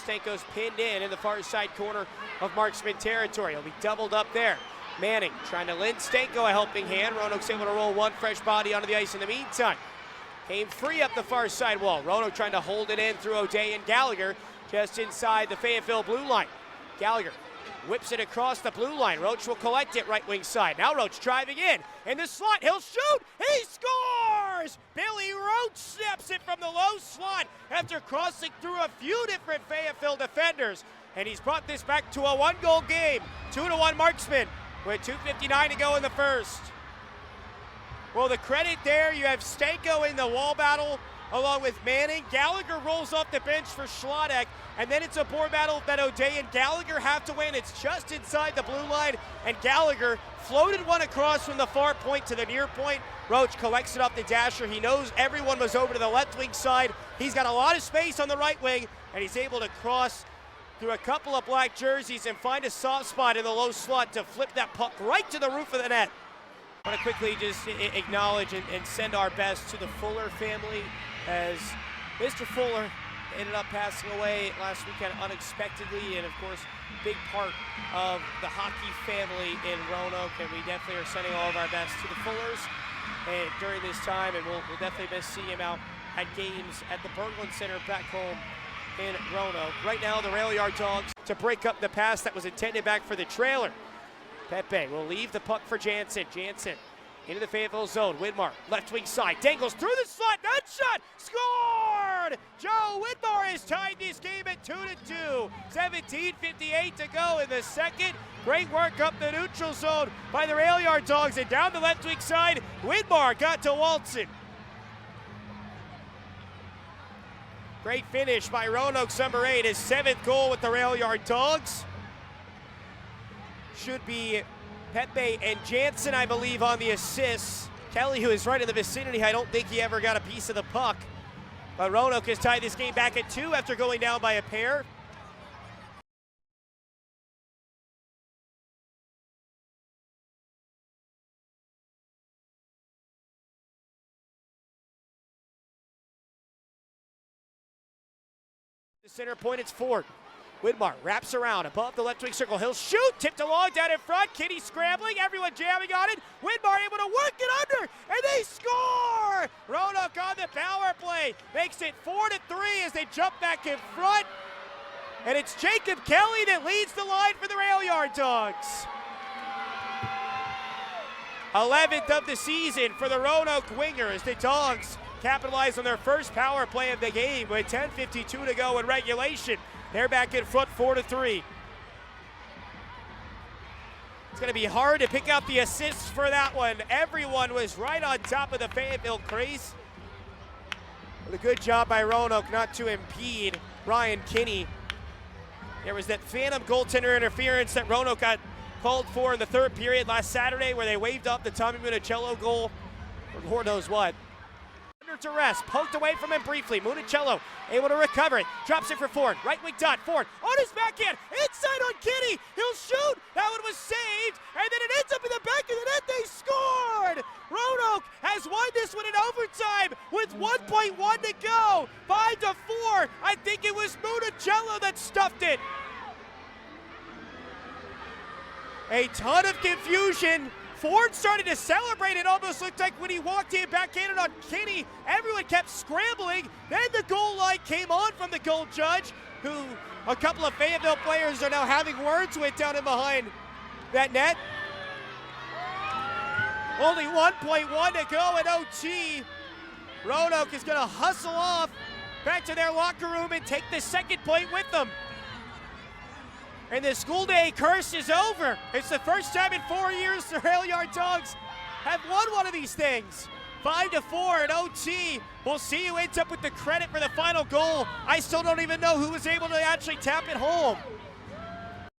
Stanko's pinned in the far side corner of marksman territory. He'll be doubled up there. Manning trying to lend Stanko a helping hand. Roanoke's able to roll one fresh body onto the ice in the meantime. Came free up the far side wall. Roanoke trying to hold it in through O'Day and Gallagher just inside the Fayetteville blue line. Gallagher whips it across the blue line. Roach will collect it right wing side. Now Roach driving in the slot. He'll shoot. He scores! Billy Roach snaps it from the low slot after crossing through a few different Fayetteville defenders. And he's brought this back to a one-goal game. 2-1 marksman with 2:59 to go in the first. Well, the credit there, you have Stanko in the wall battle along with Manning. Gallagher rolls off the bench for Schlodek, and then it's a board battle that O'Day and Gallagher have to win. It's just inside the blue line, and Gallagher floated one across from the far point to the near point. Roach collects it off the dasher. He knows everyone was over to the left wing side. He's got a lot of space on the right wing, and he's able to cross through a couple of black jerseys and find a soft spot in the low slot to flip that puck right to the roof of the net. I want to quickly just acknowledge and send our best to the Fuller family, as Mr. Fuller ended up passing away last weekend unexpectedly, and of course, big part of the hockey family in Roanoke, and we definitely are sending all of our best to the Fullers during this time, and we'll definitely miss seeing him out at games at the Berglund Center back home in Roanoke. Right now, the rail yard Dawgs to break up the pass that was intended back for the trailer. Pepe will leave the puck for Jansen. Jansen into the Fayetteville zone. Widmar, left wing side, dangles through the slot, net shot, scored! Joe Widmar has tied this game at 2-2. 17:58 to go in the second. Great work up the neutral zone by the rail yard Dawgs, and down the left wing side, Widmar got to Walton. Great finish by Roanoke's number 8, his 7th goal with the rail yard Dawgs. Should be Pepe and Jansen, I believe, on the assists. Kelly, who is right in the vicinity, I don't think he ever got a piece of the puck. But Roanoke has tied this game back at 2 after going down by a pair. The center point, it's Ford. Widmar wraps around above the left wing circle. He'll shoot, tipped along down in front. Kitty scrambling, everyone jamming on it. Widmar able to work it under, and they score! Roanoke on the power play makes it 4-3 as they jump back in front. And it's Jacob Kelly that leads the line for the rail yard Dawgs. 11th of the season for the Roanoke winger as the Dawgs capitalize on their first power play of the game with 10:52 to go in regulation. They're back in front 4-3. It's going to be hard to pick out the assists for that one. Everyone was right on top of the Fayetteville crease. But a good job by Roanoke not to impede Ryan Kinney. There was that phantom goaltender interference that Roanoke got called for in the third period last Saturday, where they waved off the Tommy Municello goal, or Lord knows what. To rest, poked away from him briefly. Municello able to recover it, drops it for Ford. Right wing dot, Ford on his backhand, inside on Kinney. He'll shoot. That one was saved, and then it ends up in the back of the net. They scored. Roanoke has won this one in overtime with 1.1 to go. 5-4. I think it was Municello that stuffed it. A ton of confusion. Ford started to celebrate. It almost looked like when he walked in, backhanded on Kinney, everyone kept scrambling. Then the goal line came on from the goal judge, who a couple of Fayetteville players are now having words with down in behind that net. Only 1.1 to go in OT. Roanoke is going to hustle off back to their locker room and take the second point with them. And the school day curse is over. It's the first time in 4 years the rail yard Dawgs have won one of these things. 5-4 in OT. We'll see who ends up with the credit for the final goal. I still don't even know who was able to actually tap it home.